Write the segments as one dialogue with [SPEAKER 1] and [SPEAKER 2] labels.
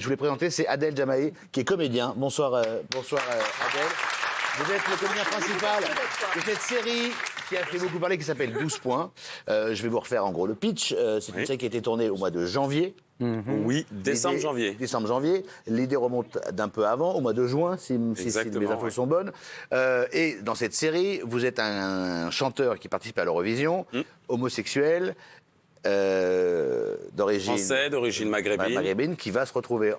[SPEAKER 1] Je voulais présenter, c'est Adel Jamaï, qui est comédien. Bonsoir, Adel. Vous êtes le comédien principal de cette série qui a fait beaucoup parler, qui s'appelle 12 points. Je vais vous refaire en gros le pitch. C'est une série qui a été tournée au mois de janvier.
[SPEAKER 2] Oui, décembre-janvier.
[SPEAKER 1] Décembre-janvier. L'idée remonte d'un peu avant, au mois de juin, si mes infos sont bonnes. Et dans cette série, vous êtes un chanteur qui participe à l'Eurovision, homosexuel, d'origine...
[SPEAKER 2] Français, d'origine maghrébine.
[SPEAKER 1] Qui va se retrouver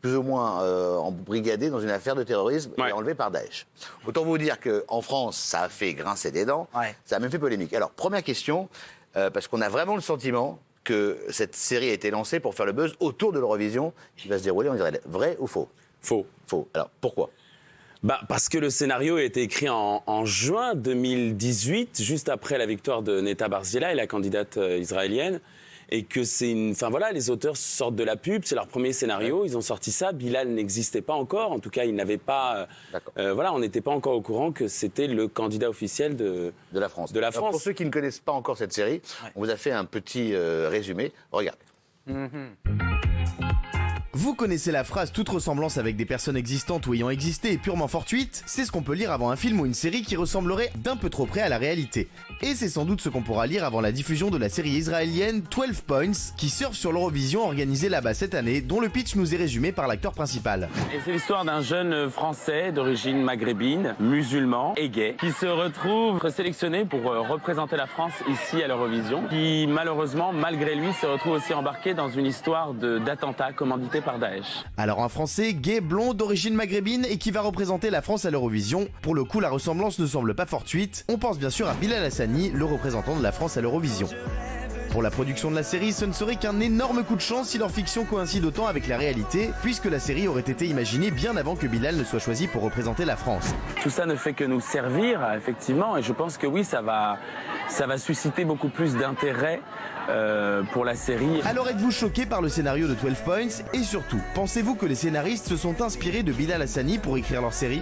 [SPEAKER 1] plus ou moins embrigadé dans une affaire de terrorisme et enlevé par Daesh. Autant vous dire qu'en France, ça a fait grincer des dents, ça a même fait polémique. Alors, première question, parce qu'on a vraiment le sentiment que cette série a été lancée pour faire le buzz autour de l'Eurovision qui va se dérouler en Israël. Vrai ou faux ?
[SPEAKER 2] Faux.
[SPEAKER 1] Faux. Alors, pourquoi ?
[SPEAKER 2] Parce que le scénario a été écrit en juin 2018, juste après la victoire de Netta Barzilai, la candidate israélienne. Et que c'est une... Enfin voilà, les auteurs sortent de la pub, c'est leur premier scénario, ils ont sorti ça. Bilal n'existait pas encore, en tout cas, il n'avait pas... voilà, on n'était pas encore au courant que c'était le candidat officiel de la France.
[SPEAKER 1] Alors, pour ceux qui ne connaissent pas encore cette série, on vous a fait un petit résumé. Regardez.
[SPEAKER 3] Vous connaissez la phrase « toute ressemblance avec des personnes existantes ou ayant existé est purement fortuite », c'est ce qu'on peut lire avant un film ou une série qui ressemblerait d'un peu trop près à la réalité. Et c'est sans doute ce qu'on pourra lire avant la diffusion de la série israélienne 12 Points, qui surfe sur l'Eurovision organisée là-bas cette année, dont le pitch nous est résumé par l'acteur principal.
[SPEAKER 2] Et c'est l'histoire d'un jeune Français d'origine maghrébine, musulman et gay, qui se retrouve sélectionné pour représenter la France ici à l'Eurovision, qui malheureusement, malgré lui, se retrouve aussi embarqué dans une histoire d'attentat commandité par Daesh.
[SPEAKER 3] Alors un Français, gay, blond, d'origine maghrébine et qui va représenter la France à l'Eurovision. Pour le coup, la ressemblance ne semble pas fortuite. On pense bien sûr à Bilal Hassani, le représentant de la France à l'Eurovision. Pour la production de la série, ce ne serait qu'un énorme coup de chance si leur fiction coïncide autant avec la réalité, puisque la série aurait été imaginée bien avant que Bilal ne soit choisi pour représenter la France.
[SPEAKER 2] Tout ça ne fait que nous servir, effectivement, et je pense que oui, ça va susciter beaucoup plus d'intérêt pour la série.
[SPEAKER 3] Alors êtes-vous choqué par le scénario de 12 Points ? Et surtout, pensez-vous que les scénaristes se sont inspirés de Bilal Hassani pour écrire leur série ?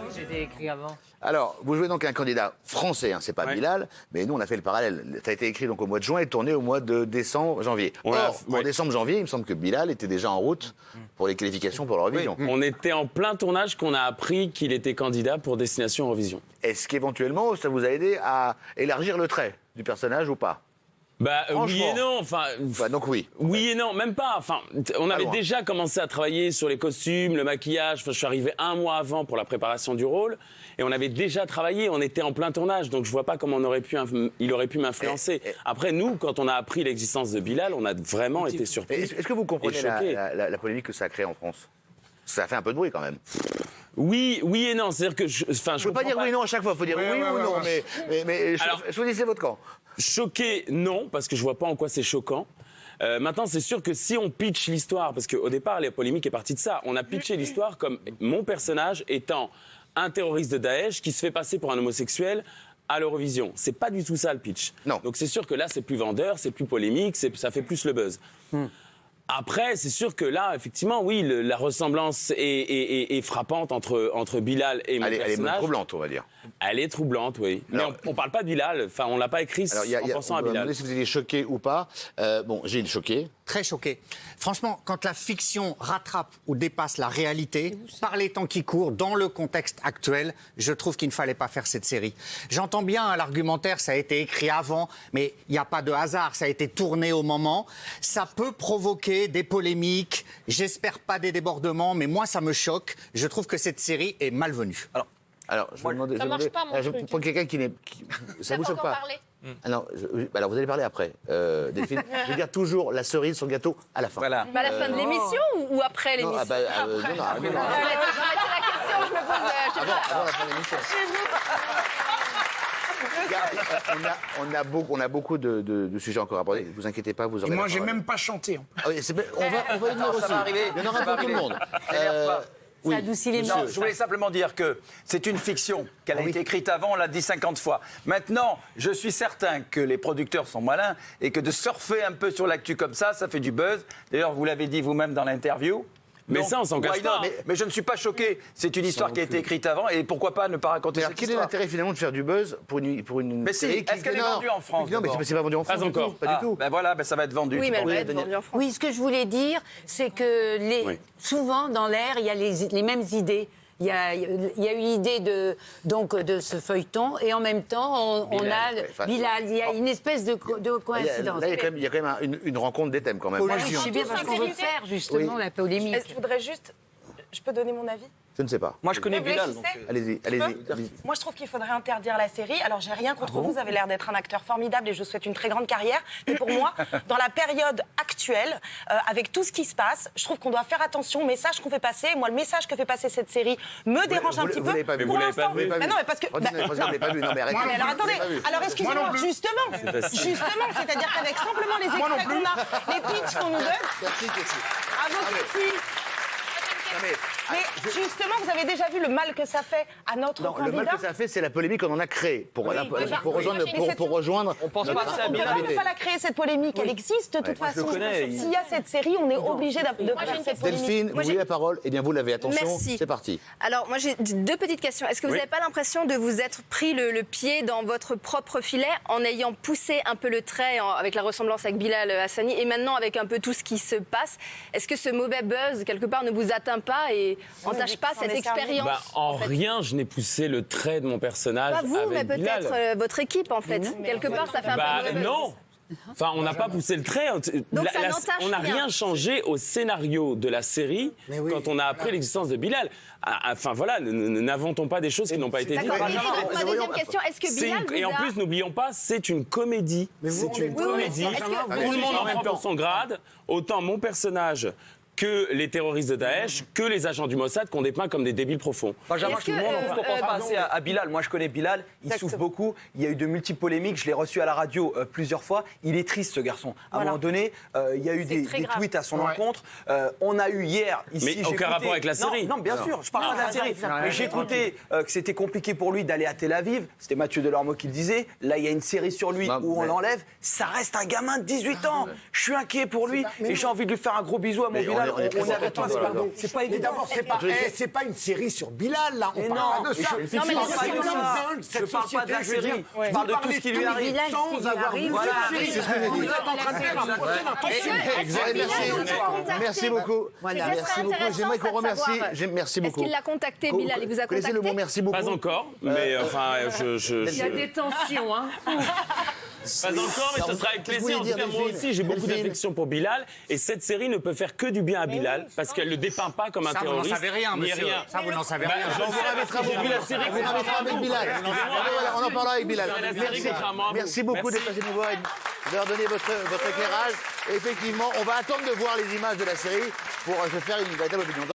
[SPEAKER 4] C'était écrit avant.
[SPEAKER 1] Alors, vous jouez donc un candidat français, c'est pas Bilal, mais nous on a fait le parallèle. Ça a été écrit donc au mois de juin et tourné au mois de décembre-janvier. En décembre-janvier, il me semble que Bilal était déjà en route pour les qualifications pour l'Eurovision.
[SPEAKER 2] On était en plein tournage qu'on a appris qu'il était candidat pour Destination Eurovision.
[SPEAKER 1] Est-ce qu'éventuellement ça vous a aidé à élargir le trait du personnage ou pas ?
[SPEAKER 2] Oui et non,
[SPEAKER 1] donc oui.
[SPEAKER 2] Oui et non, même pas. On avait déjà commencé à travailler sur les costumes, le maquillage. Je suis arrivé 1 mois avant pour la préparation du rôle. Et on avait déjà travaillé, on était en plein tournage. Donc je vois pas comment il aurait pu m'influencer. Après, nous, quand on a appris l'existence de Bilal, on a vraiment été surpris.
[SPEAKER 1] Est-ce que vous comprenez la polémique que ça a créé en France ? Ça a fait un peu de bruit quand même.
[SPEAKER 2] Oui et non. C'est-à-dire que je peux
[SPEAKER 1] pas dire oui et non à chaque fois. Il faut dire oui ou non. Mais choisissez votre camp.
[SPEAKER 2] Choqué, non, parce que je vois pas en quoi c'est choquant. Maintenant, c'est sûr que si on pitch l'histoire, parce qu'au départ, la polémique est partie de ça, on a pitché l'histoire comme mon personnage étant un terroriste de Daesh qui se fait passer pour un homosexuel à l'Eurovision. C'est pas du tout ça le pitch.
[SPEAKER 1] Non.
[SPEAKER 2] Donc c'est sûr que là, c'est plus vendeur, c'est plus polémique, ça fait plus le buzz. Après, c'est sûr que là, effectivement, oui, la ressemblance est frappante entre Bilal et mon personnage.
[SPEAKER 1] Elle est troublante, on va dire.
[SPEAKER 2] Elle est troublante, oui.
[SPEAKER 1] Alors,
[SPEAKER 2] mais on ne parle pas de Bilal. Enfin, on ne l'a pas écrit en pensant à Bilal.
[SPEAKER 1] On va demander si vous étiez choqué ou pas. Gilles, choqué.
[SPEAKER 4] Très choqué. Franchement, quand la fiction rattrape ou dépasse la réalité, par les temps qui courent, dans le contexte actuel, je trouve qu'il ne fallait pas faire cette série. J'entends bien l'argumentaire, ça a été écrit avant, mais il n'y a pas de hasard, ça a été tourné au moment. Ça peut provoquer des polémiques, j'espère pas des débordements, mais moi ça me choque. Je trouve que cette série est malvenue.
[SPEAKER 1] Alors, je vais demander.
[SPEAKER 5] Ça marche pas, mon truc.
[SPEAKER 1] Pour quelqu'un qui n'est. Ça vous choque pas ? Alors, vous allez parler après, Delphine. Je veux dire toujours la cerise sur le gâteau à la fin.
[SPEAKER 5] Voilà. À la fin de l'émission ou après l'émission ?
[SPEAKER 1] Non,
[SPEAKER 5] Remettez la question, je me pose à chaque fois.
[SPEAKER 1] Avant la fin de l'émission. On a beaucoup de sujets encore à aborder. Ne vous inquiétez pas, vous aurez.
[SPEAKER 6] Et moi, j'ai même pas chanté.
[SPEAKER 1] On va y venir aussi. Il y en aura pour tout le monde.
[SPEAKER 5] Ça adoucit les
[SPEAKER 7] Non, je voulais simplement dire que c'est une fiction, qu'elle a été écrite avant, on l'a dit 50 fois. Maintenant, je suis certain que les producteurs sont malins et que de surfer un peu sur l'actu comme ça fait du buzz. D'ailleurs, vous l'avez dit vous-même dans l'interview,
[SPEAKER 2] Mais ça, on s'en cache pas.
[SPEAKER 7] Mais je ne suis pas choqué. C'est une histoire qui a été écrite avant et pourquoi pas ne pas raconter cette
[SPEAKER 1] Quel est
[SPEAKER 7] histoire.
[SPEAKER 1] l'intérêt finalement de faire du buzz pour une
[SPEAKER 7] Mais si,
[SPEAKER 1] série
[SPEAKER 7] est-ce qu'elle est vendue en France?
[SPEAKER 1] Non, mais c'est pas vendu en France.
[SPEAKER 2] Pas encore.
[SPEAKER 1] Pas du tout.
[SPEAKER 7] Ben voilà, ça va être vendu.
[SPEAKER 5] Oui,
[SPEAKER 7] tu
[SPEAKER 5] mais elle
[SPEAKER 7] penses?
[SPEAKER 5] va être vendue en France.
[SPEAKER 6] Oui, ce que je voulais dire, c'est que souvent dans l'air, il y a les mêmes idées. Il y a eu l'idée de ce feuilleton et en même temps, on a Bilal. Il y a une espèce de coïncidence.
[SPEAKER 1] Là, il y a quand même une rencontre des thèmes quand même.
[SPEAKER 6] Moi, je sais bien parce qu'on veut faire justement la polémique.
[SPEAKER 5] Je voudrais juste... Je peux donner mon avis?
[SPEAKER 1] Je ne sais pas.
[SPEAKER 7] Moi, je connais Bilal.
[SPEAKER 5] Tu sais,
[SPEAKER 1] Allez-y.
[SPEAKER 5] moi, je trouve qu'il faudrait interdire la série. Alors, j'ai rien contre vous. Vous avez l'air d'être un acteur formidable et je vous souhaite une très grande carrière. Mais pour moi, dans la période actuelle, avec tout ce qui se passe, je trouve qu'on doit faire attention au message qu'on fait passer. Moi, le message que fait passer cette série me dérange un petit peu.
[SPEAKER 1] Vous l'avez pas vu.
[SPEAKER 2] Vous l'avez pas vu.
[SPEAKER 5] Mais non, mais parce que...
[SPEAKER 1] Vous l'avez pas vu. Non, mais arrêtez.
[SPEAKER 5] Mais alors attendez, alors excusez-moi, justement, c'est-à-dire qu'avec simplement les extraits qu'on a, les pitchs qu'on nous donne, à vos filles. Mais justement, vous avez déjà vu le mal que ça fait à notre
[SPEAKER 1] Non,
[SPEAKER 5] candidat.
[SPEAKER 1] le mal que ça fait, c'est la polémique qu'on en a créée pour rejoindre.
[SPEAKER 7] On pense
[SPEAKER 1] notre-
[SPEAKER 7] pas que c'est
[SPEAKER 5] On ne peut pas la créer, cette polémique. Elle existe de toute façon. S'il y a cette série, on est obligé de faire cette polémique.
[SPEAKER 1] Delphine, vous voulez la parole? Eh bien, vous l'avez. Attention,
[SPEAKER 8] Merci.
[SPEAKER 1] c'est parti.
[SPEAKER 8] Alors, moi, j'ai deux petites questions. Est-ce que vous n'avez pas l'impression de vous être pris le pied dans votre propre filet en ayant poussé un peu le trait avec la ressemblance avec Bilal Hassani et maintenant avec un peu tout ce qui se passe? Est-ce que ce mauvais buzz, quelque part, ne vous atteint pas et entache pas cette expérience?
[SPEAKER 2] En rien, je n'ai poussé le trait de mon personnage.
[SPEAKER 8] Pas vous, mais
[SPEAKER 2] avec Bilal.
[SPEAKER 8] peut-être votre équipe, en fait. Quelque part, ça fait un peu mauvais buzz.
[SPEAKER 2] Non. Enfin, on n'a pas poussé le trait.
[SPEAKER 8] Donc ça n'entache
[SPEAKER 2] On n'a
[SPEAKER 8] rien.
[SPEAKER 2] rien changé au scénario de la série quand on a appris l'existence de Bilal. Enfin voilà, n'inventons pas des choses qui n'ont pas été dites.
[SPEAKER 8] D'accord. Et donc, ma deuxième question, est-ce que Bilal vous
[SPEAKER 2] Et en
[SPEAKER 8] a...
[SPEAKER 2] plus, n'oublions pas, c'est une comédie. C'est une comédie.
[SPEAKER 8] Est-ce que-
[SPEAKER 2] Tout le monde en prend son grade. Autant mon personnage que les terroristes de Daesh, que les agents du Mossad qu'on dépeint comme des débiles profonds.
[SPEAKER 7] Benjamin,
[SPEAKER 8] Est-ce
[SPEAKER 7] tout le
[SPEAKER 8] que,
[SPEAKER 7] monde ne comprend pas assez à Bilal. Moi, je connais Bilal. Il souffre beaucoup. Il y a eu de multiples polémiques. Je l'ai reçu à la radio plusieurs fois. Il est triste, ce garçon. À un moment donné, il y a eu des tweets à son encontre. On a eu hier, ici...
[SPEAKER 2] Mais aucun rapport avec la série.
[SPEAKER 7] Non, bien sûr. Je parle pas de la série. Mais j'ai écouté que c'était compliqué pour lui d'aller à Tel Aviv. C'était Mathieu Delormeau qui le disait. Là, il y a une série sur lui où on l'enlève. Ça reste un gamin de 18 ans. Je suis inquiet pour lui. Et j'ai envie de lui faire un gros bisou à mon Bilal.
[SPEAKER 1] on est très
[SPEAKER 7] On est avec toi.
[SPEAKER 1] content.
[SPEAKER 7] C'est pas évident.
[SPEAKER 9] D'abord, c'est pas une série sur Bilal, là. On
[SPEAKER 7] Mais
[SPEAKER 9] parle
[SPEAKER 7] non,
[SPEAKER 9] pas de ça.
[SPEAKER 7] je parle pas de ça. Je parle pas de la série. Je parle de tout ce qui lui arrive.
[SPEAKER 9] Sans avoir vu cette série.
[SPEAKER 1] C'est ce que j'ai dit.
[SPEAKER 9] Vous êtes en train de faire un procès d'intention.
[SPEAKER 1] Merci beaucoup. Merci beaucoup. J'aimerais qu'on remercie. Merci
[SPEAKER 8] Est-ce
[SPEAKER 1] beaucoup.
[SPEAKER 8] qu'il l'a contacté, Bilal? Il vous a
[SPEAKER 1] Connaissez le
[SPEAKER 8] contacté?
[SPEAKER 1] mot merci beaucoup?
[SPEAKER 2] Pas encore, mais enfin,
[SPEAKER 6] Il y a des tensions, hein.
[SPEAKER 2] Pas encore, mais ce sera avec
[SPEAKER 1] Qu'est-ce que
[SPEAKER 2] plaisir.
[SPEAKER 1] vous
[SPEAKER 2] En
[SPEAKER 1] voulez
[SPEAKER 2] tout cas,
[SPEAKER 1] dire,
[SPEAKER 2] moi
[SPEAKER 1] Delphine?
[SPEAKER 2] aussi, j'ai beaucoup
[SPEAKER 1] Delphine?
[SPEAKER 2] d'affection pour Bilal. Et cette série ne peut faire que du bien à Bilal, parce qu'elle ne le dépeint pas comme un
[SPEAKER 4] Ça, vous n'en
[SPEAKER 2] terroriste.
[SPEAKER 4] savez rien,
[SPEAKER 2] ni
[SPEAKER 4] monsieur.
[SPEAKER 2] rien.
[SPEAKER 4] Ça, vous n'en savez rien.
[SPEAKER 1] On vous remettra
[SPEAKER 2] J'ai vu la série
[SPEAKER 1] on vous remettra avec Bilal. Voilà, on en parlera avec Bilal.
[SPEAKER 2] La série,
[SPEAKER 1] Merci.
[SPEAKER 2] contrairement à vous.
[SPEAKER 1] Merci beaucoup
[SPEAKER 2] Merci.
[SPEAKER 1] d'être passé nous voir et d'avoir donné votre éclairage. Et effectivement, on va attendre de voir les images de la série pour se faire une véritable opinion.